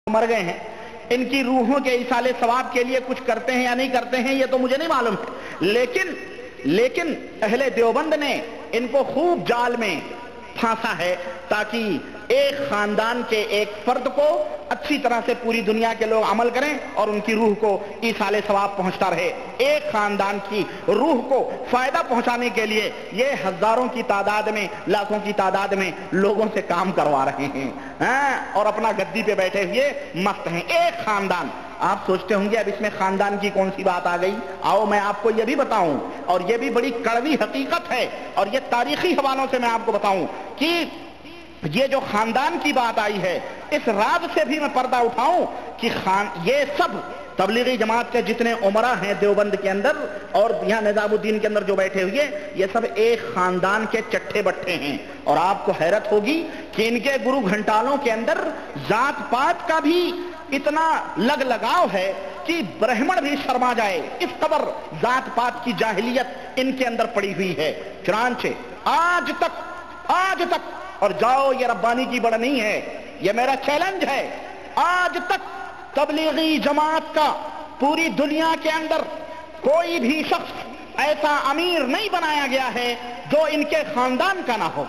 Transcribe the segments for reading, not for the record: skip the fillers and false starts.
مر گئے ہیں، ان کی روحوں کے ایصال ثواب کے لیے کچھ کرتے ہیں یا نہیں کرتے ہیں یہ تو مجھے نہیں معلوم ہے، لیکن اہل دیوبند نے ان کو خوب جال میں پھانسا ہے تاکہ ایک خاندان کے ایک فرد کو اچھی طرح سے پوری دنیا کے لوگ عمل کریں اور ان کی روح کو ایصال ثواب پہنچتا رہے۔ ایک خاندان کی روح کو فائدہ پہنچانے کے لیے یہ ہزاروں کی تعداد میں، لاکھوں کی تعداد میں لوگوں سے کام کروا رہے ہیں اور اپنا گدی پہ بیٹھے ہوئے مست ہیں۔ ایک خاندان، آپ سوچتے ہوں گے اب اس میں خاندان کی کون سی بات آ گئی؟ آؤ میں آپ کو یہ بھی بتاؤں، اور یہ بھی بڑی کڑوی حقیقت ہے، اور یہ تاریخی حوالوں سے میں آپ کو بتاؤں کہ یہ جو خاندان کی بات آئی ہے، اس راز سے بھی میں پردہ اٹھاؤں کہ یہ سب تبلیغی جماعت کے جتنے عمرہ ہیں دیوبند کے اندر اور یہاں نظام الدین کے اندر جو بیٹھے ہوئے، یہ سب ایک خاندان کے چٹھے بٹھے ہیں۔ اور آپ کو حیرت ہوگی کہ ان کے گرو گھنٹالوں کے اندر ذات پات کا بھی اتنا لگاؤ ہے کہ برہمن بھی شرما جائے، اس قدر ذات پات کی جاہلیت ان کے اندر پڑی ہوئی ہے۔ چنانچہ آج تک اور جاؤ یہ ربانی کی بڑھ نہیں ہے، یہ میرا چیلنج ہے، آج تک تبلیغی جماعت کا پوری دنیا کے اندر کوئی بھی شخص ایسا امیر نہیں بنایا گیا ہے جو ان کے خاندان کا نہ ہو۔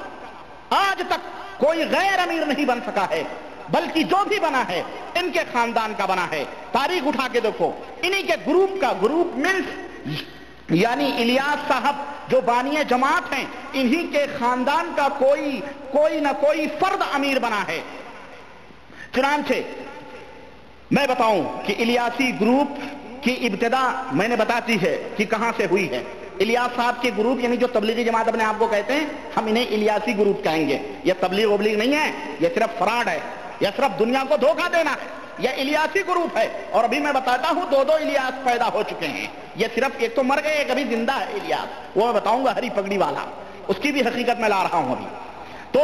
آج تک کوئی غیر امیر نہیں بن سکا ہے، بلکہ جو بھی بنا ہے ان کے خاندان کا بنا ہے۔ تاریخ اٹھا کے دیکھو، انہی کے گروپ ملز یعنی الیاس صاحب جو بانی جماعت ہیں، انہی کے خاندان کا کوئی نہ کوئی فرد امیر بنا ہے۔ چنانچہ میں بتاؤں کہ الیاسی گروپ کی ابتدا میں نے بتاتی ہے کہ کہاں سے ہوئی ہے۔ الیاس صاحب کے گروپ یعنی جو تبلیغی جماعت اپنے آپ کو کہتے ہیں، ہم انہیں الیاسی گروپ کہیں گے۔ یہ تبلیغ وبلیغ نہیں ہے، یہ صرف فراڈ ہے، یہ صرف دنیا کو دھوکہ دینا ہے، یہ الیاسی گروپ ہے۔ اور ابھی میں بتاتا ہوں دو الیاس پیدا ہو چکے ہیں، یہ صرف ایک تو مر گئے، ایک ابھی زندہ ہے الیاس، وہ میں بتاؤں گا، ہری پگڑی والا، اس کی بھی حقیقت میں لا رہا ہوں ابھی۔ تو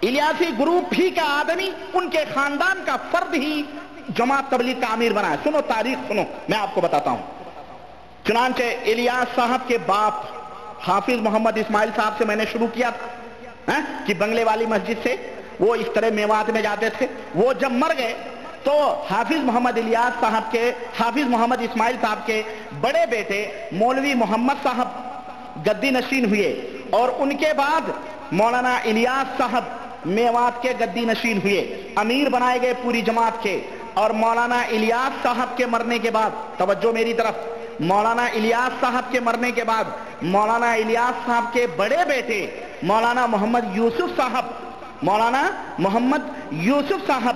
الیاسی گروپ ہی کا آدمی، ان کے خاندان کا فرد ہی جماعت تبلیغ کا امیر بنا ہے۔ سنو تاریخ سنو، میں آپ کو بتاتا ہوں۔ چنانچہ الیاس صاحب کے باپ حافظ محمد اسماعیل صاحب سے میں نے شروع کیا تھا کہ بنگلے والی مسجد سے وہ اس طرح میوات میں جاتے تھے۔ وہ جب مر گئے تو حافظ محمد اسماعیل صاحب کے بڑے بیٹے مولوی محمد صاحب گدی نشین ہوئے، اور ان کے بعد مولانا الیاس صاحب میوات کے گدی نشین ہوئے، امیر بنائے گئے پوری جماعت کے۔ اور مولانا الیاس صاحب کے مرنے کے بعد، توجہ میری طرف، مولانا الیاس صاحب کے مرنے کے بعد مولانا الیاس صاحب کے بڑے بیٹے مولانا محمد یوسف صاحب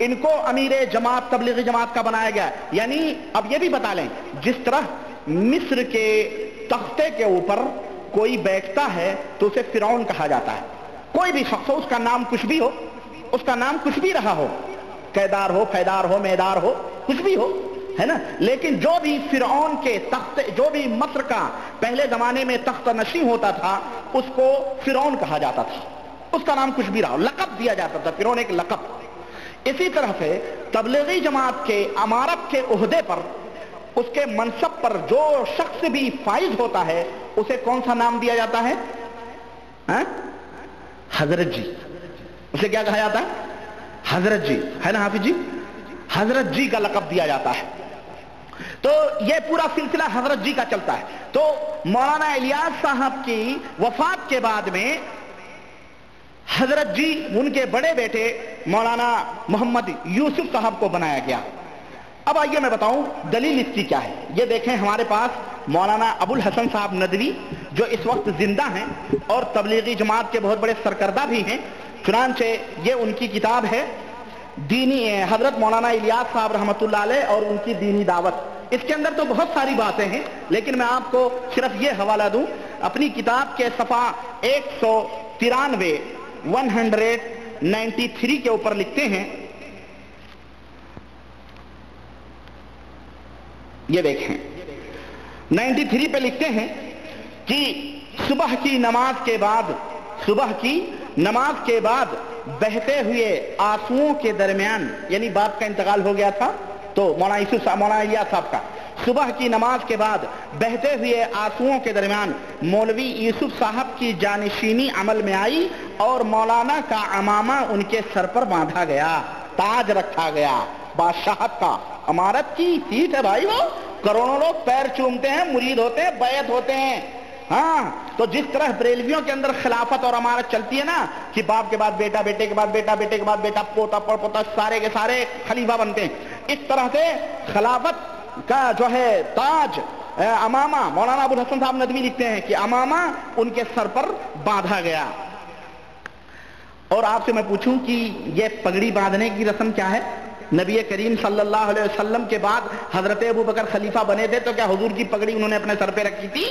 ان کو امیر جماعت تبلیغی جماعت کا بنایا گیا۔ یعنی اب یہ بھی بتا لیں، جس طرح مصر کے تختے کے اوپر کوئی بیٹھتا ہے تو اسے فرعون کہا جاتا ہے، کوئی بھی شخص ہو، اس کا نام کچھ بھی ہو، اس کا نام کچھ بھی رہا ہو، کیدار ہو، فیدار ہو، میدار ہو، کچھ بھی ہو، ہے نا، لیکن جو بھی فرعون کے تخت، جو بھی مصر کا پہلے زمانے میں تخت نشین ہوتا تھا، اس کو فرعون کہا جاتا تھا، اس کا نام کچھ بھی رہا ہو، لقب دیا جاتا تھا، فرعون ایک لقب۔ اسی طرح سے تبلیغی جماعت کے امارت کے عہدے پر، اس کے منصب پر جو شخص بھی فائز ہوتا ہے، اسے کون سا نام دیا جاتا ہے؟ حضرت جی۔ اسے کیا کہا جاتا ہے؟ حضرت جی، ہے نا حافظ جی؟ حضرت جی کا لقب دیا جاتا ہے۔ تو یہ پورا سلسلہ حضرت جی کا چلتا ہے۔ تو مولانا الیاس صاحب کی وفات کے بعد میں حضرت جی، ان کے بڑے بیٹے مولانا محمد یوسف صاحب کو بنایا گیا۔ اب آئیے میں بتاؤں دلیل اس کی کیا ہے۔ یہ دیکھیں ہمارے پاس مولانا ابو الحسن صاحب ندوی جو اس وقت زندہ ہیں اور تبلیغی جماعت کے بہت بڑے سرکردہ بھی ہیں، چنانچہ یہ ان کی کتاب ہے دینی حضرت مولانا الیاس صاحب رحمۃ اللہ علیہ اور ان کی دینی دعوت۔ اس کے اندر تو بہت ساری باتیں ہیں، لیکن میں آپ کو صرف یہ حوالہ دوں، اپنی کتاب کے صفحہ 193 کے اوپر لکھتے ہیں، یہ دیکھیں 93 پہ لکھتے ہیں کہ صبح کی نماز کے بعد بہتے ہوئے آنسوؤں کے درمیان، یعنی باپ کا انتقال ہو گیا تھا تو مولانا الیاس صاحب کا، صبح کی نماز کے بعد بہتے ہوئے آنسوؤں کے درمیان مولوی یوسف صاحب کی جانشینی عمل میں آئی اور مولانا کا عمامہ ان کے سر پر باندھا گیا۔ تاج رکھا گیا بادشاہت کا. امارت کی سیٹ ہے بھائی، وہ کروڑوں لوگ پیر چومتے ہیں، مرید ہوتے ہیں، بیعت ہوتے ہیں. ہاں تو جس طرح بریلویوں کے اندر خلافت اور امارت چلتی ہے نا کہ باپ کے بعد بیٹا، بیٹے کے بعد بیٹا، بیٹے کے بعد بیٹا، پوتا پڑپوتا، سارے کے سارے خلیفہ بنتے ہیں، اس طرح سے خلافت کا جو ہے تاج امامہ، مولانا ابوالحسن صاحب ندوی لکھتے ہیں کہ امامہ ان کے سر پر باندھا گیا. اور آپ سے میں پوچھوں کہ یہ پگڑی باندھنے کی رسم کیا ہے؟ نبی کریم صلی اللہ علیہ وسلم کے بعد حضرت ابوبکر خلیفہ بنے تھے تو کیا حضور کی پگڑی انہوں نے اپنے سر پہ رکھی تھی؟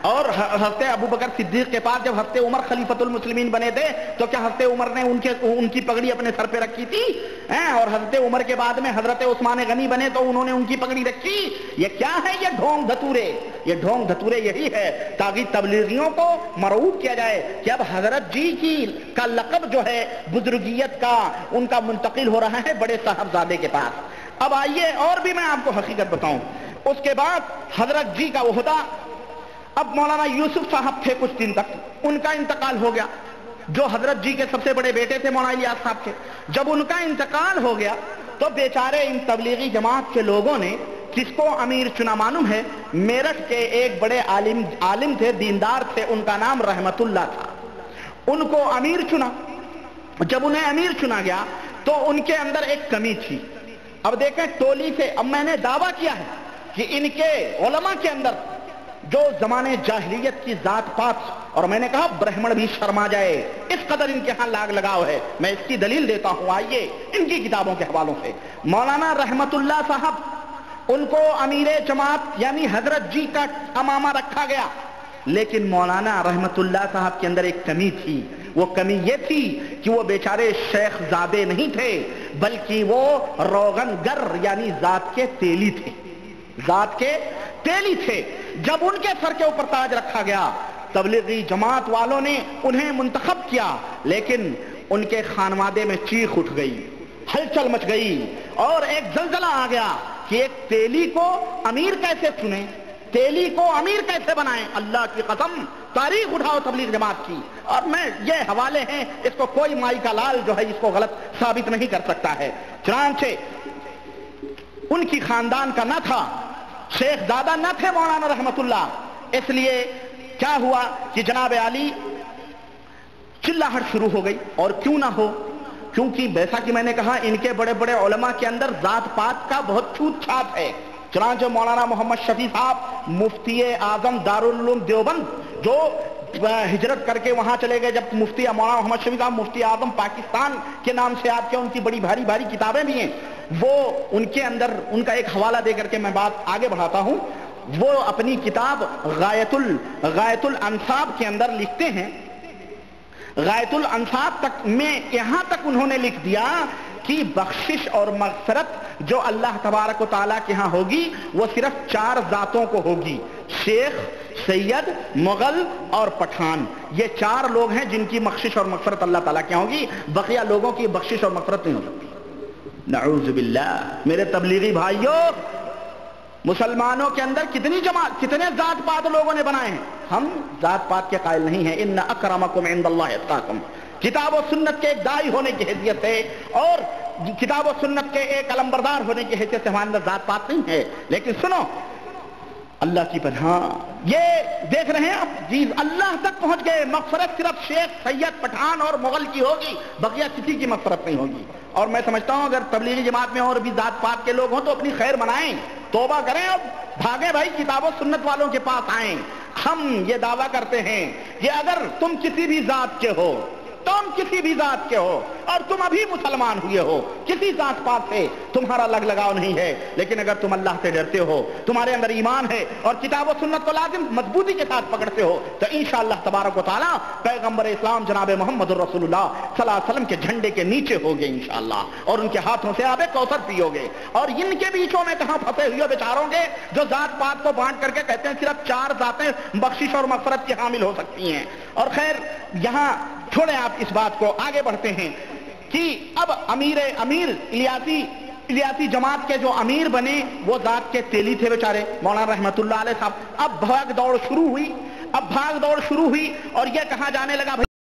اور حضرت ابوبکر صدیق کے بعد جب حضرت عمر خلیفۃ المسلمین بنے تھے تو کیا حضرت عمر نے ان کی پگڑی اپنے سر پہ رکھی تھی؟ اور حضرت عمر کے بعد میں حضرت عثمان غنی بنے تو انہوں نے ان کی پگڑی رکھی؟ یہ کیا ہے؟ یہ ڈھونگ دھتورے. یہ ڈھونگ دھتورے یہی ہے تاکہ تبلیغیوں کو مرعوب کیا جائے کہ اب حضرت جی کا لقب جو ہے بزرگیت کا ان کا منتقل ہو رہا ہے بڑے صاحبزادے کے پاس. اب آئیے اور بھی میں آپ کو حقیقت بتاؤں. اس کے بعد حضرت جی کا عہدہ، اب مولانا یوسف صاحب تھے کچھ دن تک، ان کا انتقال ہو گیا، جو حضرت جی کے سب سے بڑے بیٹے تھے مولانا الیاس صاحب کے. جب ان کا انتقال ہو گیا تو بیچارے ان تبلیغی جماعت کے لوگوں نے کس کو امیر چنا معلوم ہے؟ میرٹھ کے ایک بڑے عالم تھے، دیندار تھے، ان کا نام رحمت اللہ تھا. ان کو امیر چنا. جب انہیں امیر چنا گیا تو ان کے اندر ایک کمی تھی. اب دیکھیں ٹولی سے، اب میں نے دعویٰ کیا ہے کہ ان کے علماء کے اندر جو زمانے جاہلیت کی ذات پات، اور میں نے کہا برہمن بھی شرما جائے اس قدر ان کے ہاں لاگ لگاؤ ہے. میں اس کی دلیل دیتا ہوں، آئیے ان کی کتابوں کے حوالوں سے. مولانا رحمت اللہ صاحب، ان کو امیر جماعت یعنی حضرت جی کا امامہ رکھا گیا، لیکن مولانا رحمت اللہ صاحب کے اندر ایک کمی تھی. وہ کمی یہ تھی کہ وہ بیچارے شیخ زادے نہیں تھے بلکہ وہ روغن گر یعنی ذات کے تیلی تھے. ذات کے تیلی تھے. جب ان کے سر کے اوپر تاج رکھا گیا تبلیغی جماعت والوں نے انہیں منتخب کیا، لیکن ان کے خانوادے میں چیخ اٹھ گئی، ہلچل مچ گئی اور ایک زلزلہ آ گیا کہ ایک تیلی کو امیر کیسے چنیں، تیلی کو امیر کیسے بنائیں. اللہ کی قسم تاریخ اٹھاؤ تبلیغ جماعت کی، اور میں یہ حوالے ہیں، اس کو کوئی مائی کا لال جو ہے اس کو غلط ثابت نہیں کر سکتا ہے. چنانچہ ان کی خاندان کا نہ تھا، شیخ زادہ نہ تھے مولانا رحمت اللہ. اس لیے کیا ہوا کہ جناب علی چلاہٹ شروع ہو گئی. اور کیوں نہ ہو، کیونکہ جیسا کہ میں نے کہا ان کے بڑے بڑے علماء کے اندر ذات پات کا بہت چھوت چھات ہے. چنانچہ مولانا محمد شفیع صاحب مفتی اعظم دارالعلوم دیوبند جو ہجرت کر کے وہاں چلے گئے، جب مفتی مولانا محمد شفیع صاحب مفتی اعظم پاکستان کے نام سے آپ کے، ان کی بڑی بھاری بھاری کتابیں بھی ہیں. وہ ان کے اندر ان کا ایک حوالہ دے کر کے میں بات آگے بڑھاتا ہوں. وہ اپنی کتاب غایت الانصاب کے اندر لکھتے ہیں، غایت الانصاب تک میں یہاں تک انہوں نے لکھ دیا کہ بخشش اور مغفرت جو اللہ تبارک و تعالیٰ کے ہاں ہوگی وہ صرف 4 ذاتوں کو ہوگی، شیخ، سید، مغل اور پٹھان. یہ 4 لوگ ہیں جن کی بخشش اور مغفرت اللہ تعالیٰ کے ہاں ہوگی، بقیہ لوگوں کی بخشش اور مغفرت نہیں ہو سکتی. نعوذ باللہ. میرے تبلیغی بھائیوں، مسلمانوں کے اندر کتنی جماعت، کتنے ذات پات لوگوں نے بنائے ہیں. ہم ذات پات کے قائل نہیں ہیں. ان اکرمکم عند اللہ اتقاکم. کتاب و سنت کے ایک داعی ہونے کی حیثیت ہے اور کتاب و سنت کے ایک علمبردار ہونے کی حیثیت سے ہمارے اندر ذات پات نہیں ہے. لیکن سنو، اللہ کی پناہ، یہ دیکھ رہے ہیں آپ جی، اللہ تک پہنچ گئے. مغفرت صرف شیخ، سید، پٹھان اور مغل کی ہوگی، بقیہ کسی کی مغفرت نہیں ہوگی. اور میں سمجھتا ہوں اگر تبلیغی جماعت میں اور بھی ذات پات کے لوگ ہوں تو اپنی خیر منائیں، توبہ کریں، اب بھاگیں بھائی کتاب و سنت والوں کے پاس آئیں. ہم یہ دعویٰ کرتے ہیں کہ اگر تم کسی بھی ذات کے ہو، تم کسی بھی ذات کے ہو اور تم ابھی مسلمان ہوئے ہو، کسی ذات پات سے تمہارا لگ لگاؤ نہیں ہے، لیکن اگر تم اللہ سے ڈرتے ہو، تمہارے اندر ایمان ہے اور کتاب و سنت کو لازم مضبوطی کے ساتھ پکڑتے ہو، تو انشاءاللہ تبارک و تعالی پیغمبر اسلام جناب محمد الرسول اللہ صلی اللہ علیہ وسلم کے جھنڈے کے نیچے ہوگے انشاءاللہ، اور ان کے ہاتھوں سے آب کوثر پیو گے. اور ان کے بیچوں میں کہاں پھنسے ہوئے بیچاروں گے جو ذات پات کو بانٹ کر کے کہتے ہیں صرف 4 ذاتیں بخشش اور مغفرت کی حامل ہو سکتی ہیں. اور خیر یہاں چھوڑیں آپ اس بات کو، آگے بڑھتے ہیں کہ اب امیر الیاسی جماعت کے جو امیر بنے وہ ذات کے تیلی تھے بیچارے مولانا رحمت اللہ علیہ صاحب. اب بھاگ دوڑ شروع ہوئی اور یہ کہا جانے لگا